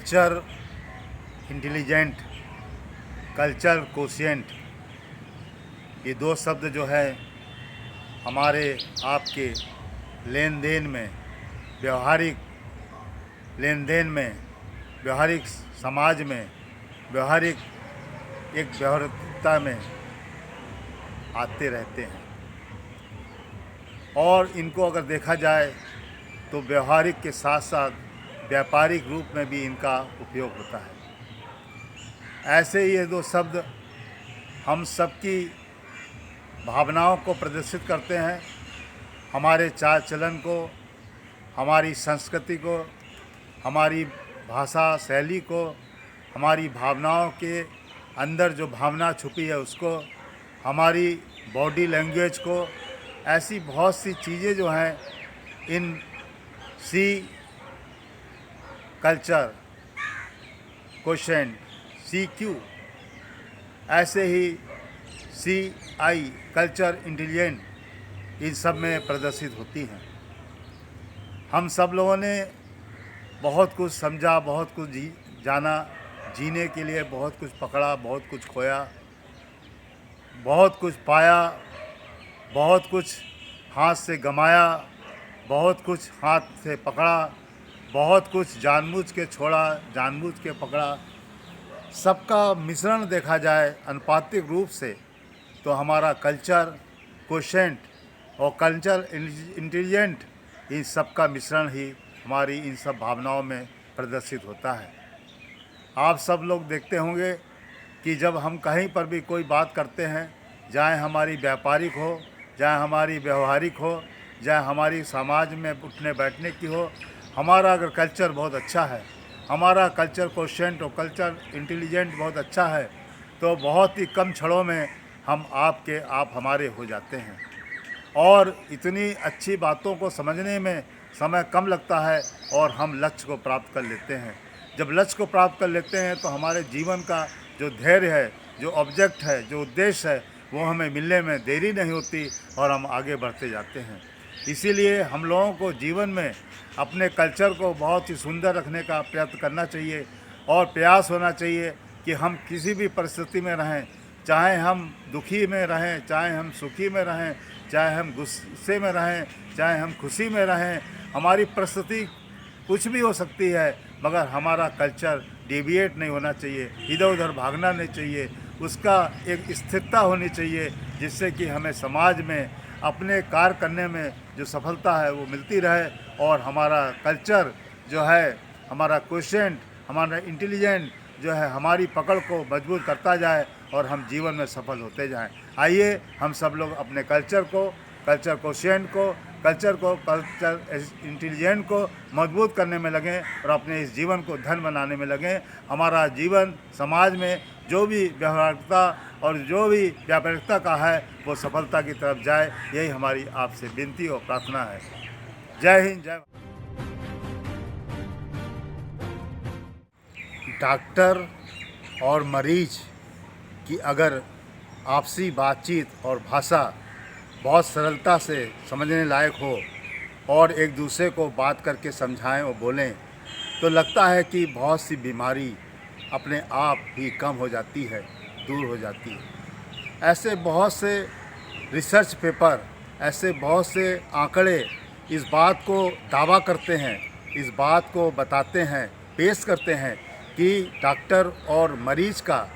Culture intelligent, culture quotient, ये दो शब्द जो है हमारे आपके लेन देन में, व्यवहारिक लेन देन में, व्यवहारिक समाज में, व्यवहारिक एक व्यवहारिकता में आते रहते हैं। और इनको अगर देखा जाए तो व्यवहारिक के साथ साथ व्यापारिक रूप में भी इनका उपयोग होता है। ऐसे ये दो शब्द हम सबकी भावनाओं को प्रदर्शित करते हैं, हमारे चाल चलन को, हमारी संस्कृति को, हमारी भाषा शैली को, हमारी भावनाओं के अंदर जो भावना छुपी है उसको, हमारी बॉडी लैंग्वेज को, ऐसी बहुत सी चीज़ें जो हैं इन सी कल्चर क्वोशिएंट CQ, ऐसे ही CI कल्चर इंटेलिजेंट इन सब में प्रदर्शित होती हैं। हम सब लोगों ने बहुत कुछ समझा, बहुत कुछ जाना, जीने के लिए बहुत कुछ पकड़ा, बहुत कुछ खोया, बहुत कुछ पाया, बहुत कुछ हाथ से गंवाया, बहुत कुछ हाथ से पकड़ा, बहुत कुछ जानबूझ के छोड़ा, जानबूझ के पकड़ा। सबका मिश्रण देखा जाए अनुपातिक रूप से तो हमारा कल्चर क्वोशिएंट और कल्चर इंटेलिजेंट, इन सब का मिश्रण ही हमारी इन सब भावनाओं में प्रदर्शित होता है। आप सब लोग देखते होंगे कि जब हम कहीं पर भी कोई बात करते हैं, चाहे हमारी व्यापारिक हो, चाहे हमारी व्यवहारिक हो, चाहे हमारी समाज में उठने बैठने की हो, हमारा अगर कल्चर बहुत अच्छा है, हमारा कल्चर क्वोशिएंट और कल्चर इंटेलिजेंट बहुत अच्छा है, तो बहुत ही कम क्षणों में हम आप हमारे हो जाते हैं। और इतनी अच्छी बातों को समझने में समय कम लगता है और हम लक्ष्य को प्राप्त कर लेते हैं। जब लक्ष्य को प्राप्त कर लेते हैं तो हमारे जीवन का जो धैर्य है, जो ऑब्जेक्ट है, जो उद्देश्य है, वो हमें मिलने में देरी नहीं होती और हम आगे बढ़ते जाते हैं। इसीलिए हम लोगों को जीवन में अपने कल्चर को बहुत ही सुंदर रखने का प्रयत्न करना चाहिए और प्रयास होना चाहिए कि हम किसी भी परिस्थिति में रहें, चाहे हम दुखी में रहें, चाहे हम सुखी में रहें, चाहे हम गुस्से में रहें, चाहे हम खुशी में रहें, हमारी परिस्थिति कुछ भी हो सकती है, मगर हमारा कल्चर डेविएट नहीं होना चाहिए, इधर उधर भागना नहीं चाहिए, उसका एक स्थिरता होनी चाहिए, जिससे कि हमें समाज में अपने कार्य करने में जो सफलता है वो मिलती रहे और हमारा कल्चर जो है, हमारा क्वोशिएंट, हमारा इंटेलिजेंट जो है, हमारी पकड़ को मजबूत करता जाए और हम जीवन में सफल होते जाएं। आइए हम सब लोग अपने कल्चर को, कल्चर क्वोशिएंट को, कल्चर इंटेलिजेंट को मजबूत करने में लगें और अपने इस जीवन को धन बनाने में लगें। हमारा जीवन समाज में जो भी व्यवहारिकता और जो भी व्यापकता का है वो सफलता की तरफ जाए, यही हमारी आपसे विनती और प्रार्थना है। जय हिंद, जय। डॉक्टर और मरीज की अगर आपसी बातचीत और भाषा बहुत सरलता से समझने लायक हो और एक दूसरे को बात करके समझाएं और बोलें, तो लगता है कि बहुत सी बीमारी अपने आप ही कम हो जाती है, दूर हो जाती है। ऐसे बहुत से रिसर्च पेपर, ऐसे बहुत से आंकड़े इस बात को दावा करते हैं, इस बात को बताते हैं, पेश करते हैं कि डॉक्टर और मरीज़ का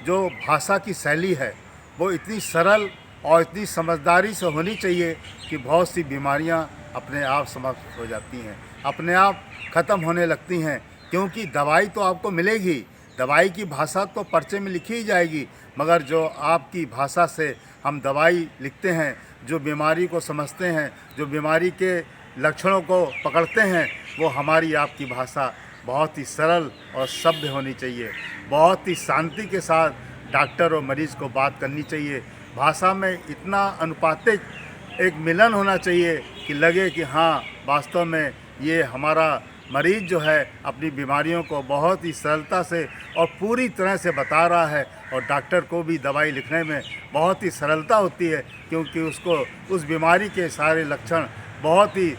जो भाषा की शैली है वो इतनी सरल और इतनी समझदारी से होनी चाहिए कि बहुत सी बीमारियां अपने आप समाप्त हो जाती हैं, अपने आप ख़त्म होने लगती हैं। क्योंकि दवाई तो आपको मिलेगी, दवाई की भाषा तो पर्चे में लिखी ही जाएगी, मगर जो आपकी भाषा से हम दवाई लिखते हैं, जो बीमारी को समझते हैं, जो बीमारी के लक्षणों को पकड़ते हैं, वो हमारी आपकी भाषा बहुत ही सरल और सभ्य होनी चाहिए। बहुत ही शांति के साथ डॉक्टर और मरीज़ को बात करनी चाहिए। भाषा में इतना अनुपातिक एक मिलन होना चाहिए कि लगे कि हाँ, वास्तव में ये हमारा मरीज़ जो है अपनी बीमारियों को बहुत ही सरलता से और पूरी तरह से बता रहा है, और डॉक्टर को भी दवाई लिखने में बहुत ही सरलता होती है, क्योंकि उसको उस बीमारी के सारे लक्षण बहुत ही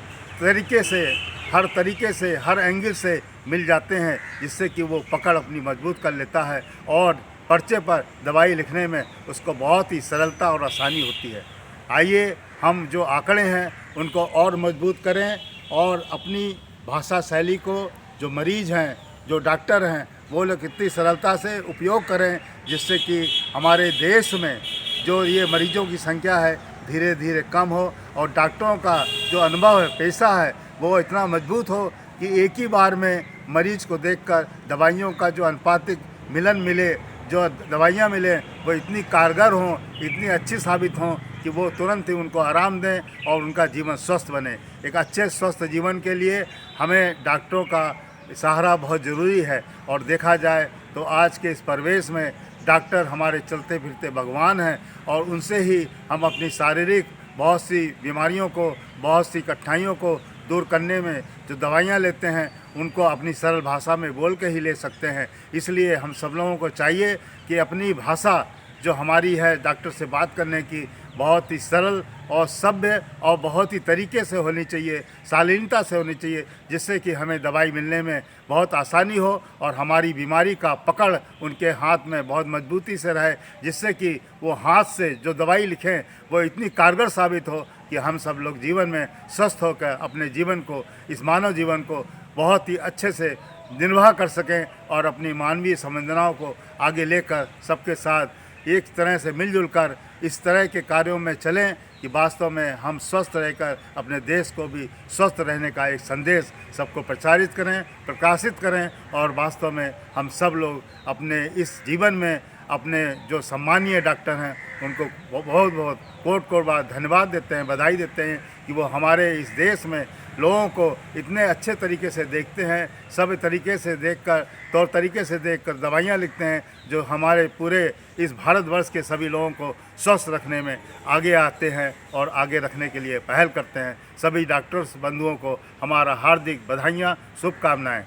तरीके से, हर तरीके से, हर एंगल से मिल जाते हैं, जिससे कि वो पकड़ अपनी मजबूत कर लेता है और पर्चे पर दवाई लिखने में उसको बहुत ही सरलता और आसानी होती है। आइए हम जो आंकड़े हैं उनको और मजबूत करें और अपनी भाषा शैली को जो मरीज़ हैं, जो डॉक्टर हैं, वो लोग कितनी सरलता से उपयोग करें, जिससे कि हमारे देश में जो ये मरीजों की संख्या है धीरे धीरे कम हो और डॉक्टरों का जो अनुभव है, पेशा है, वो इतना मजबूत हो कि एक ही बार में मरीज़ को देखकर दवाइयों का जो अनुपातिक मिलन मिले, जो दवाइयाँ मिले वो इतनी कारगर हों, इतनी अच्छी साबित हों कि वो तुरंत ही उनको आराम दें और उनका जीवन स्वस्थ बने। एक अच्छे स्वस्थ जीवन के लिए हमें डॉक्टरों का सहारा बहुत ज़रूरी है और देखा जाए तो आज के इस परिवेश में डॉक्टर हमारे चलते फिरते भगवान हैं और उनसे ही हम अपनी शारीरिक बहुत सी बीमारियों को, बहुत सी कठिनाइयों को दूर करने में जो दवाइयाँ लेते हैं उनको अपनी सरल भाषा में बोल के ही ले सकते हैं। इसलिए हम सब लोगों को चाहिए कि अपनी भाषा जो हमारी है डॉक्टर से बात करने की बहुत ही सरल और सभ्य और बहुत ही तरीके से होनी चाहिए, शालीनता से होनी चाहिए, जिससे कि हमें दवाई मिलने में बहुत आसानी हो और हमारी बीमारी का पकड़ उनके हाथ में बहुत मजबूती से रहे, जिससे कि वो हाथ से जो दवाई लिखें वो इतनी कारगर साबित हो कि हम सब लोग जीवन में स्वस्थ होकर अपने जीवन को, इस मानव जीवन को बहुत ही अच्छे से निर्वाह कर सकें और अपनी मानवीय संवेदनाओं को आगे लेकर सबके साथ एक तरह से मिलजुल कर इस तरह के कार्यों में चलें कि वास्तव में हम स्वस्थ रहकर अपने देश को भी स्वस्थ रहने का एक संदेश सबको प्रचारित करें, प्रकाशित करें और वास्तव में हम सब लोग अपने इस जीवन में अपने जो सम्मानीय डॉक्टर हैं उनको बहुत बहुत कोट कोट बार धन्यवाद देते हैं, बधाई देते हैं कि वो हमारे इस देश में लोगों को इतने अच्छे तरीके से देखते हैं, सब तरीके से देखकर, तौर तरीके से देखकर दवाइयाँ लिखते हैं जो हमारे पूरे इस भारतवर्ष के सभी लोगों को स्वस्थ रखने में आगे आते हैं और आगे रखने के लिए पहल करते हैं। सभी डॉक्टर्स बंधुओं को हमारा हार्दिक बधाइयाँ, शुभकामनाएँ।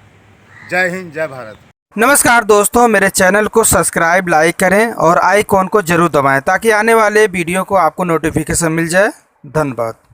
जय हिंद, जय भारत। नमस्कार दोस्तों, मेरे चैनल को सब्सक्राइब, लाइक करें और आइकॉन को जरूर दबाएं ताकि आने वाले वीडियो को आपको नोटिफिकेशन मिल जाए। धन्यवाद।